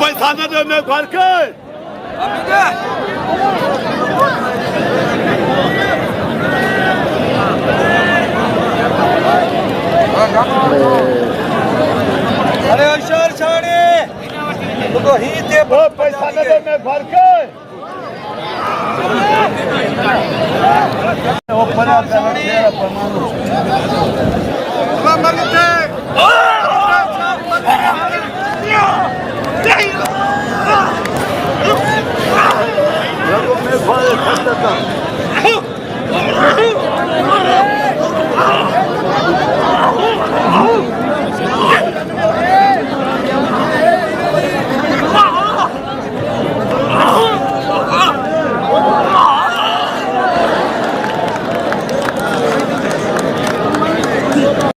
पैसा न दे मैं घर के अरे अशोर छाणे तो ही ते पैसा न दे मैं घर के ऊपर मैं